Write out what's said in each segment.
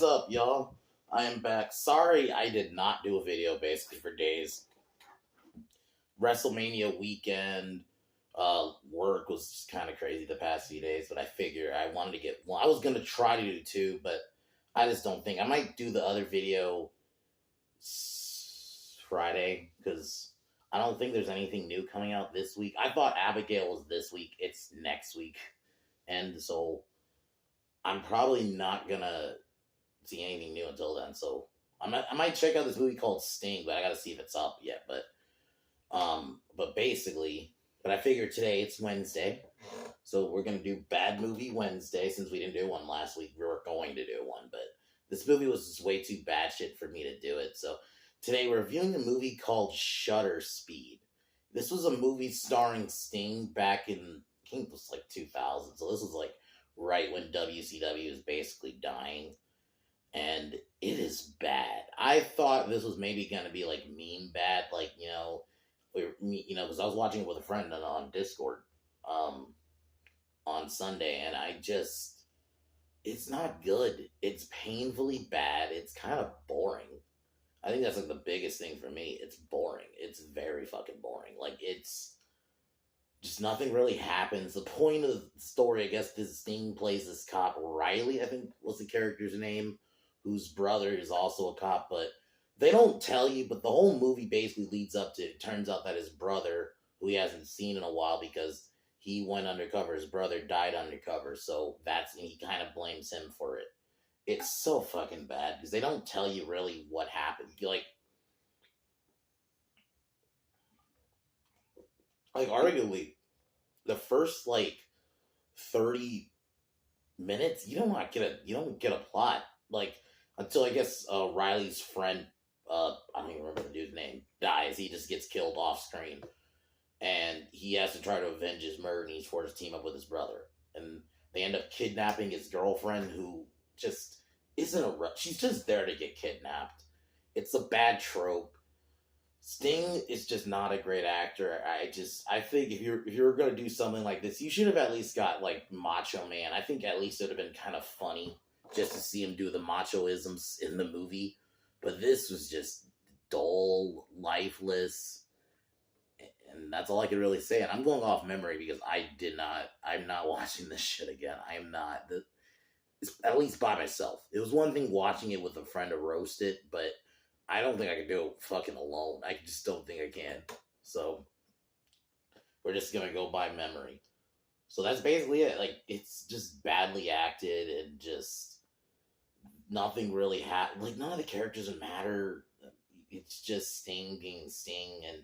What's up, y'all? I am back. Sorry I did not do a video basically for days. WrestleMania weekend, work was just kind of crazy the past few days, but I figured I wanted to get one. I was going to try to do two, but I just don't think. I might do the other video Friday, because I don't think there's anything new coming out this week. I thought Abigail was this week. It's next week. And so I'm probably not going to see anything new until then. So I might check out this movie called Sting, but I got to see if it's up yet. But basically, I figured today it's Wednesday, so we're gonna do Bad Movie Wednesday since we didn't do one last week. We were going to do one, but this movie was just way too bad shit for me to do it. So today we're reviewing a movie called ShutterSpeed. This was a movie starring Sting back in, I think it was like 2000. So this was like right when WCW was basically dying. And it is bad. I thought this was maybe going to be like meme bad, like, because I was watching it with a friend on Discord on Sunday, and it's not good. It's painfully bad. It's kind of boring. I think that's like the biggest thing for me. It's boring. It's very fucking boring. Like, it's just nothing really happens. The point of the story, I guess, this Sting plays this cop, Riley, I think was the character's name, whose brother is also a cop, but they don't tell you, but the whole movie basically leads up to, it turns out that his brother, who he hasn't seen in a while because he went undercover, his brother died undercover, so he kind of blames him for it. It's so fucking bad, because they don't tell you really what happened. You're like arguably, the first, 30 minutes, you don't get a plot, until I guess Riley's friend, I don't even remember the dude's name, dies. He just gets killed off screen. And he has to try to avenge his murder, and he's forced to team up with his brother. And they end up kidnapping his girlfriend, who just she's just there to get kidnapped. It's a bad trope. Sting is just not a great actor. I think if you're going to do something like this, you should have at least got, Macho Man. I think at least it would have been kind of funny just to see him do the macho-isms in the movie. But this was just dull, lifeless, and that's all I can really say. And I'm going off memory because I'm not watching this shit again. I am not. At least by myself. It was one thing watching it with a friend to roast it, but I don't think I can do it fucking alone. I just don't think I can. So we're just going to go by memory. So that's basically it. It's just badly acted, and just nothing really happened. None of the characters matter. It's just Sting being Sting, and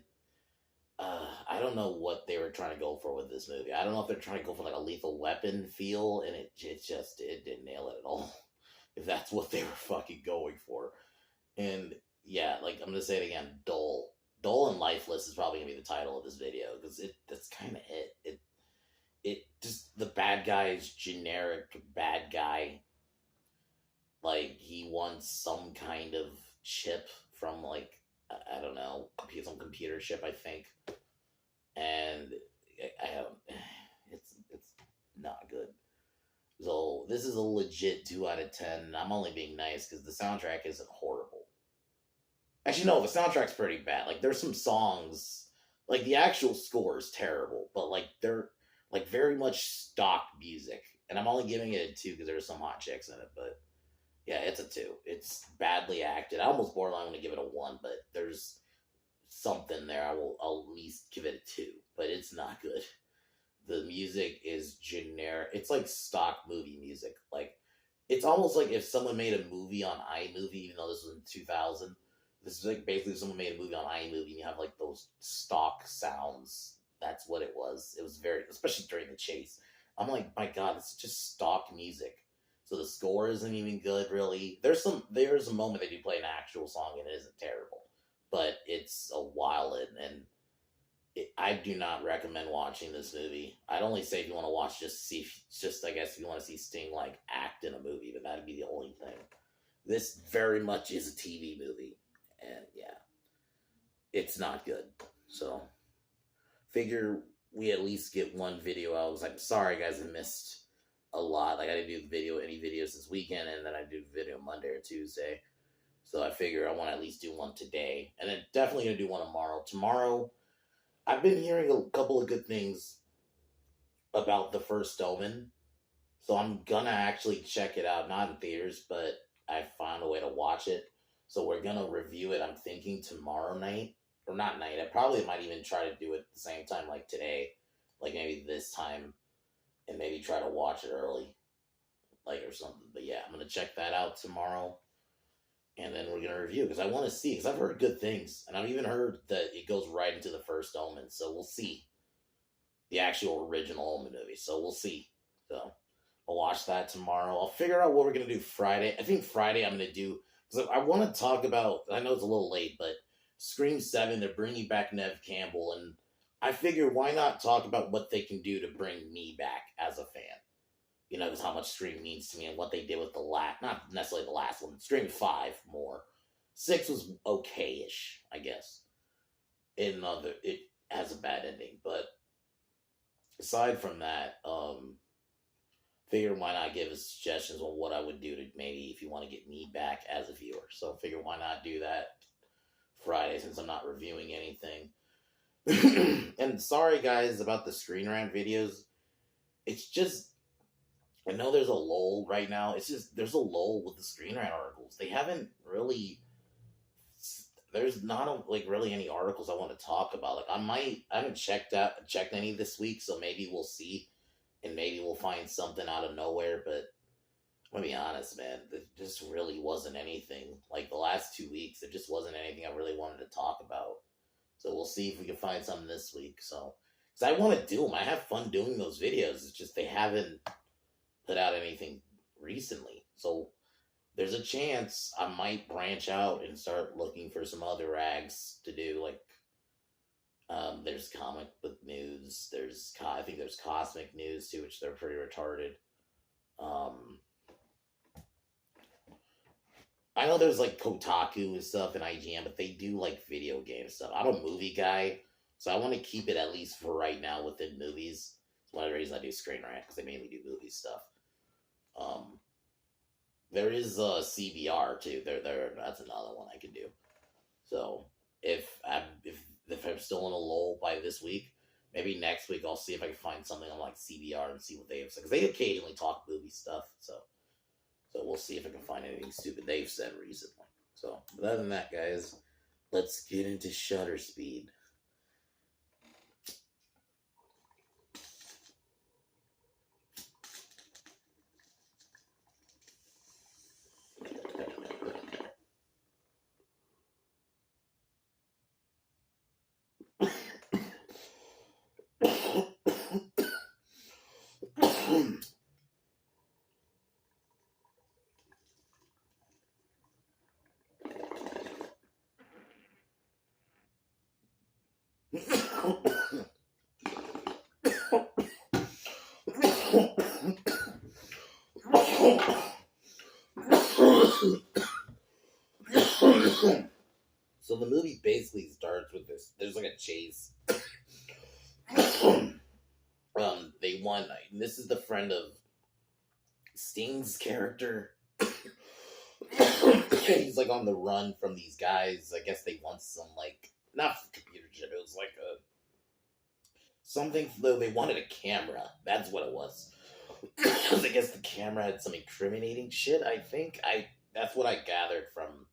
I don't know what they were trying to go for with this movie. I don't know if they're trying to go for a Lethal Weapon feel, and it didn't nail it at all. If that's what they were fucking going for. And yeah, I'm gonna say it again, dull and lifeless is probably gonna be the title of this video, because that's kind of it. It just, the bad guy is generic bad guy. He wants some kind of chip from, I don't know, some computer chip, I think. And it's not good. So this is a legit 2 out of 10. I'm only being nice because the soundtrack isn't horrible. Actually, no, the soundtrack's pretty bad. There's some songs, the actual score is terrible, but they're very much stock music. And I'm only giving it a 2 because there's some hot chicks in it, but yeah, it's a 2. It's badly acted. I almost borderline want to give it a 1, but there's something there. I'll at least give it a 2, but it's not good. The music is generic. It's like stock movie music. It's almost like if someone made a movie on iMovie, even though this was in 2000. This is basically if someone made a movie on iMovie and you have those stock sounds. That's what it was. It was very, especially during the chase. I'm like, my God, it's just stock music. So the score isn't even good, really. There's a moment they do play an actual song, and it isn't terrible. But it's a while in, and I do not recommend watching this movie. I'd only say if you want to watch, I guess if you want to see Sting, act in a movie, but that'd be the only thing. This very much is a TV movie, and yeah, it's not good. So, figure we at least get one video out. I was sorry guys, I missed a lot. Like I didn't do any videos this weekend, and then I do video Monday or Tuesday. So I figure I want to at least do one today, and then definitely gonna do one tomorrow. Tomorrow, I've been hearing a couple of good things about the first Omen, so I'm gonna actually check it out. Not in theaters, but I found a way to watch it. So we're gonna review it. I'm thinking tomorrow night, or not night. I probably might even try to do it at the same time, like today, like maybe this time, and maybe try to watch it early, like or something. But yeah, I'm gonna check that out tomorrow, and then we're gonna review because I want to see because I've heard good things, and I've even heard that it goes right into the first Omen. So we'll see the actual original Omen movie. So we'll see. So I'll watch that tomorrow. I'll figure out what we're gonna do Friday. I think Friday I'm gonna do because I want to talk about. I know it's a little late, but Scream 7. They're bringing back Nev Campbell, and I figure why not talk about what they can do to bring me back as a fan. You know, because how much Scream means to me and what they did with the last, not necessarily the last one, Scream 5 more. 6 was okay-ish, I guess. It has a bad ending, but aside from that, figure why not give us suggestions on what I would do to maybe if you want to get me back as a viewer. So figure why not do that Friday since I'm not reviewing anything. And sorry guys about the Screen Rant videos. It's just I know there's a lull right now. It's just there's a lull with the Screen Rant articles. They haven't really. There's not like really any articles I want to talk about. Like I haven't checked any this week, so maybe we'll see, and maybe we'll find something out of nowhere. But I'm gonna be honest, man, there just really wasn't anything. Like the last 2 weeks, there just wasn't anything I really wanted to talk about. So we'll see if we can find something this week. So because I want to do them, I have fun doing those videos. It's just they haven't put out anything recently. So there's a chance I might branch out and start looking for some other rags to do. Like, there's comic book news. I think there's cosmic news too, which they're pretty retarded. I know there's like Kotaku and stuff and IGN, but they do like video game stuff. I'm a movie guy, so I want to keep it at least for right now within movies. It's one of the reasons I do Screen Rant because they mainly do movie stuff. There is CBR too. That's another one I can do. So if I'm still in a lull by this week, maybe next week I'll see if I can find something on like CBR and see what they have said because they occasionally talk movie stuff. So we'll see if I can find anything stupid they've said recently. So but other than that, guys, let's get into ShutterSpeed. So the movie basically starts with this. There's like a chase. They won. This is the friend of Sting's character. He's like on the run from these guys. I guess they want some like not computer chip. It was like a something though. They wanted a camera. That's what it was. I guess the camera had some incriminating shit. That's what I gathered from.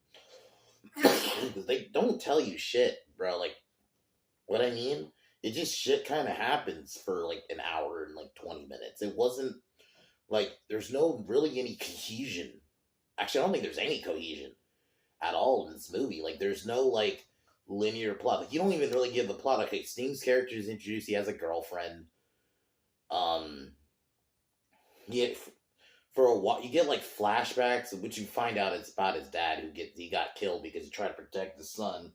Because they don't tell you shit, bro. Like what I mean. It just shit kind of happens for like an hour and like 20 minutes. It wasn't like there's no really any cohesion. Actually, I don't think there's any cohesion at all in this movie. Like there's no like linear plot. Like you don't even really give the plot. Okay, Sting's character is introduced. He has a girlfriend. Yeah, for a while you get like flashbacks, which you find out it's about his dad he got killed because he tried to protect the son.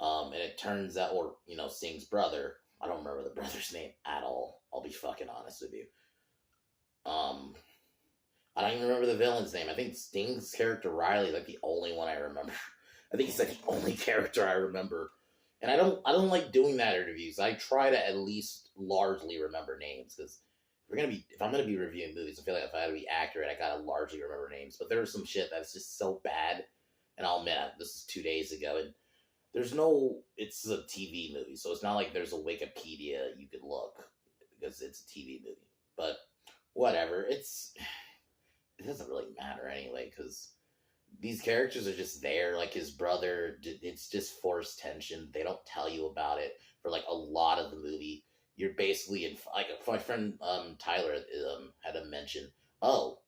And it turns out, or, Sting's brother, I don't remember the brother's name at all. I'll be fucking honest with you. I don't even remember the villain's name. I think Sting's character, Riley, is like the only one I remember. I think he's like the only character I remember. And I don't like doing that in interviews. I try to at least largely remember names, because if I'm gonna be reviewing movies, I feel like if I had to be accurate, I gotta largely remember names. But there was some shit that's just so bad, and I'll admit this is 2 days ago, and it's a TV movie, so it's not like there's a Wikipedia you could look because it's a TV movie. But whatever, it doesn't really matter anyway because these characters are just there. Like his brother, it's just forced tension. They don't tell you about it for like a lot of the movie. You're basically in like my friend Tyler had to mention. Oh,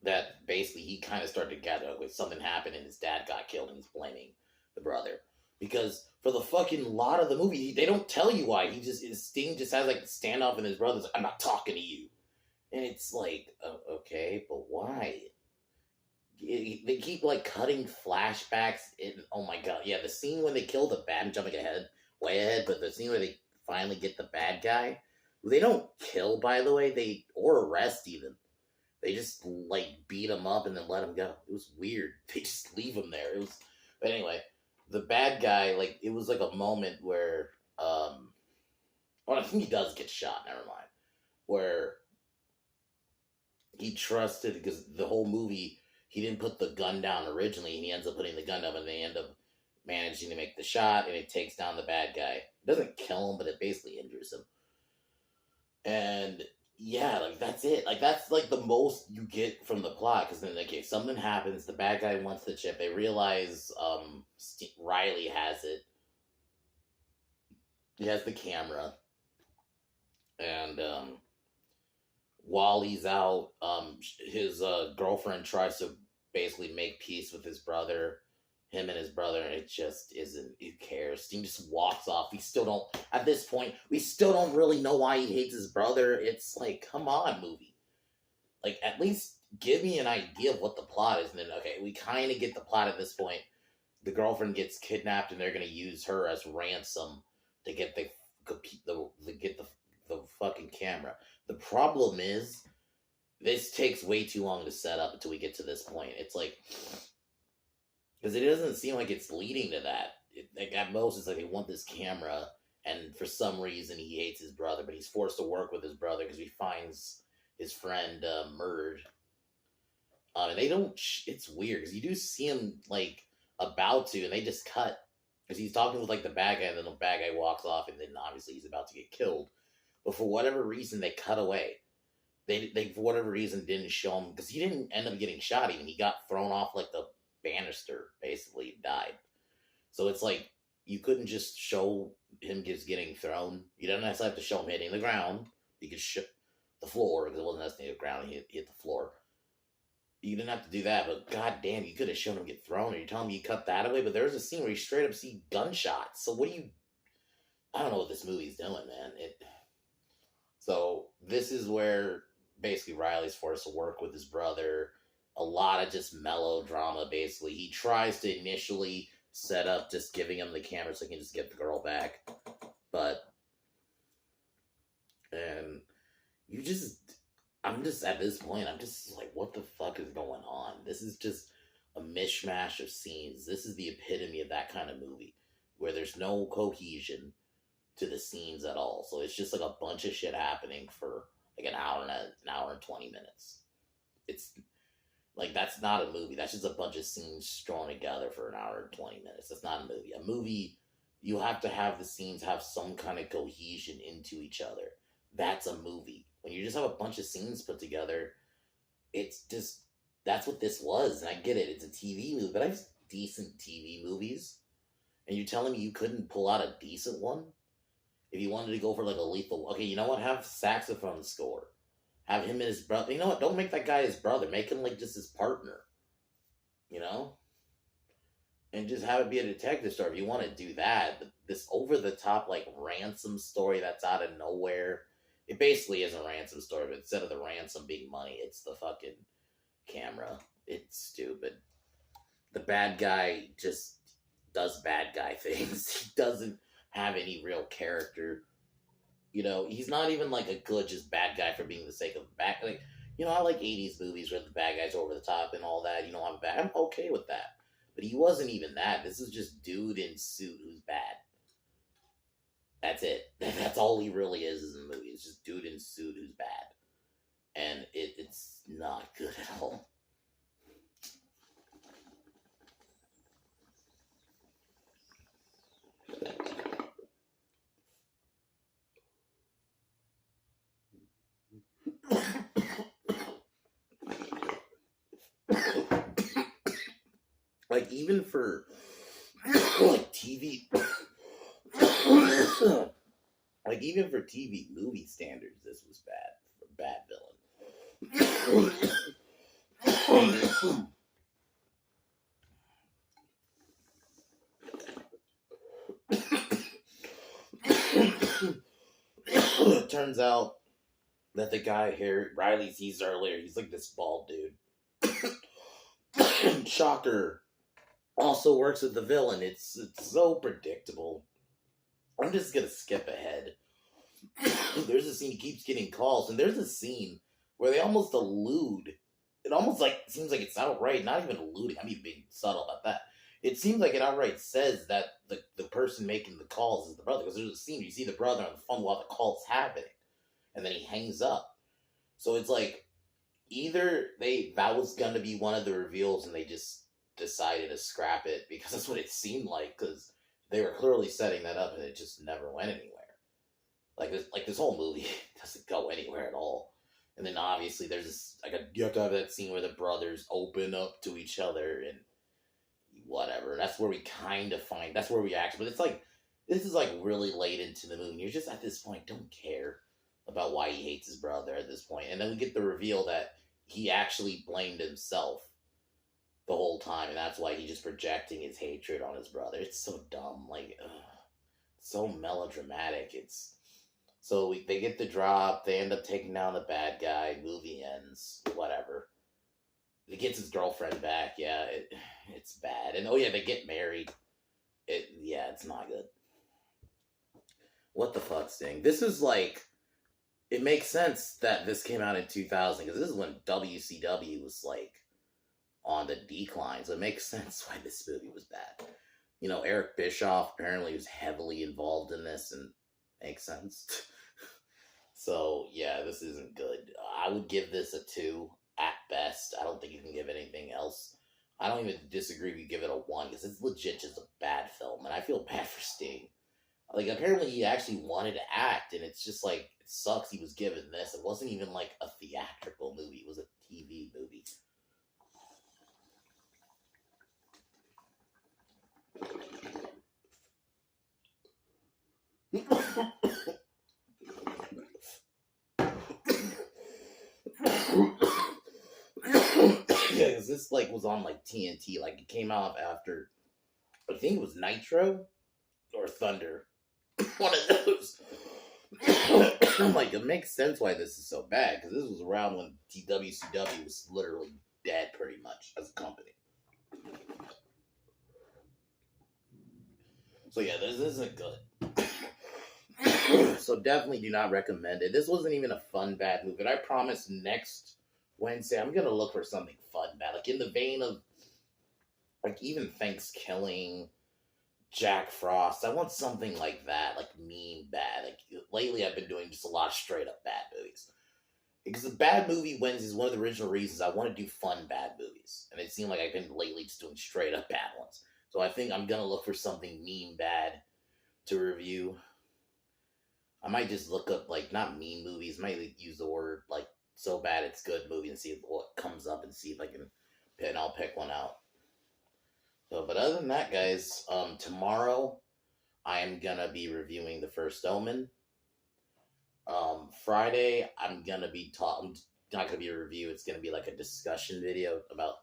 that basically he kind of started to get like something happened and his dad got killed and he's blaming the brother because for the fucking lot of the movie they don't tell you why. Sting just has like a standoff and his brother's like, I'm not talking to you, and it's like okay, but why? They keep like cutting flashbacks. Oh my god, yeah, the scene when they kill the bad, jumping ahead, way ahead, but the scene where they finally get the bad guy, who they don't kill by the way, or arrest even. They just like beat him up and then let him go. It was weird. They just leave him there. It was, but anyway, the bad guy, like it was like a moment where, well, I think he does get shot. Never mind. Where he trusted because the whole movie he didn't put the gun down originally, and he ends up putting the gun down, and they end up managing to make the shot, and it takes down the bad guy. It doesn't kill him, but it basically injures him. And yeah, like that's it. Like that's like the most you get from the plot because then okay, something happens. The bad guy wants the chip. They realize Riley has it. He has the camera, and while he's out, his girlfriend tries to basically make peace with his brother, him and his brother, and it just isn't. Who cares? Sting just walks off. We still don't. At this point, we still don't really know why he hates his brother. It's like, come on, movie. Like, at least give me an idea of what the plot is. And then, okay, we kind of get the plot at this point. The girlfriend gets kidnapped, and they're gonna use her as ransom to get the fucking camera. The problem is, this takes way too long to set up until we get to this point. It's like, because it doesn't seem like it's leading to that. Like at most, it's like they want this camera, and for some reason he hates his brother, but he's forced to work with his brother because he finds his friend murdered. And they don't. It's weird because you do see him like about to, and they just cut because he's talking with like the bad guy, and then the bad guy walks off, and then obviously he's about to get killed. But for whatever reason, they cut away. They for whatever reason didn't show him because he didn't end up getting shot. Even he got thrown off like the banister, basically died. So it's like you couldn't just show him just getting thrown. You don't necessarily have to show him hitting the ground. You could show the floor because it wasn't necessarily the ground. He hit the floor. You didn't have to do that, but goddamn, you could have shown him get thrown. Or you're telling me you cut that away? But there's a scene where you straight up see gunshots. So what do you? I don't know what this movie's doing, man. So this is where basically Riley's forced to work with his brother. A lot of just melodrama, basically. He tries to initially set up just giving him the camera so he can just get the girl back. But, and I'm just, at this point, I'm just like, what the fuck is going on? This is just a mishmash of scenes. This is the epitome of that kind of movie, where there's no cohesion to the scenes at all. So it's just like a bunch of shit happening for like an hour and 20 minutes. It's like, that's not a movie. That's just a bunch of scenes strung together for an hour and 20 minutes. That's not a movie. A movie, you have to have the scenes have some kind of cohesion into each other. That's a movie. When you just have a bunch of scenes put together, it's just, that's what this was. And I get it. It's a TV movie, but I have decent TV movies. And you're telling me you couldn't pull out a decent one? If you wanted to go for like a lethal, okay, you know what? Have saxophone score. Have him and his brother. You know what? Don't make that guy his brother. Make him like just his partner. You know? And just have it be a detective story. If you want to do that, but this over the top like ransom story that's out of nowhere. It basically is a ransom story, but instead of the ransom being money, it's the fucking camera. It's stupid. The bad guy just does bad guy things. He doesn't have any real character. You know, he's not even like a good just bad guy for being the sake of bad. Like, you know, I like 80s movies where the bad guys are over the top and all that. You don't have a bad. I'm okay with that. But he wasn't even that. This is just dude in suit who's bad. That's it. That's all he really is in the movie. It's just dude in suit who's bad, and it's not good at all. Like even for like TV, like even for TV movie standards, this was bad. A bad villain. It turns out that the guy here, Riley sees earlier, he's like this bald dude. Shocker. Also works with the villain. It's so predictable. I'm just gonna skip ahead. There's a scene he keeps getting calls, and there's a scene where they almost allude. It almost like seems like it's outright, not even alluding. I'm even being subtle about that. It seems like it outright says that the person making the calls is the brother, because there's a scene you see the brother on the phone while the call's happening, and then he hangs up. So it's like either that was gonna be one of the reveals, and they just decided to scrap it because that's what it seemed like, because they were clearly setting that up, and it just never went anywhere. Like this whole movie doesn't go anywhere at all. And then obviously there's this you have to have that scene where the brothers open up to each other and whatever. That's where we kind of find that's where we actually. But it's like this is like really late into the movie. And you're just at this point don't care about why he hates his brother at this point. And then we get the reveal that he actually blamed himself the whole time, and that's why he's just projecting his hatred on his brother. It's so dumb, like so melodramatic. It's so they get the drop. They end up taking down the bad guy. Movie ends. Whatever. He gets his girlfriend back. Yeah, it's bad. And oh yeah, they get married. It's not good. What the fuck, Sting? This is like, it makes sense that this came out in 2000 because this is when WCW was like on the decline. So it makes sense why this movie was bad. You know, Eric Bischoff apparently was heavily involved in this, and makes sense. So yeah, this isn't good. I would give this a 2 at best. I don't think you can give it anything else. I don't even disagree if you give it a 1 because it's legit just a bad film, and I feel bad for Sting. Like apparently he actually wanted to act, and it's just like it sucks he was given this. It wasn't even like a theatrical movie; it was a TV movie. Yeah, because this like was on like TNT. Like it came out after, I think it was Nitro or Thunder, one of those. I'm like, it makes sense why this is so bad because this was around when WCW was literally dead pretty much as a company. So yeah, this isn't good. So definitely do not recommend it. This wasn't even a fun bad movie. And I promise next Wednesday I'm gonna look for something fun bad, like in the vein of like even Thanksgiving, Jack Frost. I want something like that, like mean bad. Like lately, I've been doing just a lot of straight up bad movies because the bad movie wins is one of the original reasons I want to do fun bad movies, and it seemed like I've been lately just doing straight up bad ones. So I think I'm gonna look for something mean bad to review. I might just look up like not mean movies. I might like, use the word like so bad it's good movie and see what comes up and see if I can. And I'll pick one out. So, but other than that, guys, tomorrow I am gonna be reviewing The First Omen. Friday I'm gonna be talking. Not gonna be a review. It's gonna be like a discussion video about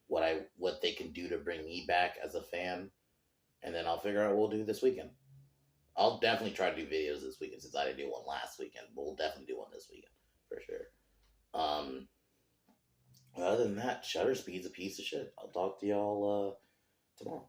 what they can do to bring me back as a fan, and then I'll figure out what we'll do this weekend. I'll definitely try to do videos this weekend since I didn't do one last weekend. But we'll definitely do one this weekend for sure. Other than that, ShutterSpeed's a piece of shit. I'll talk to y'all tomorrow.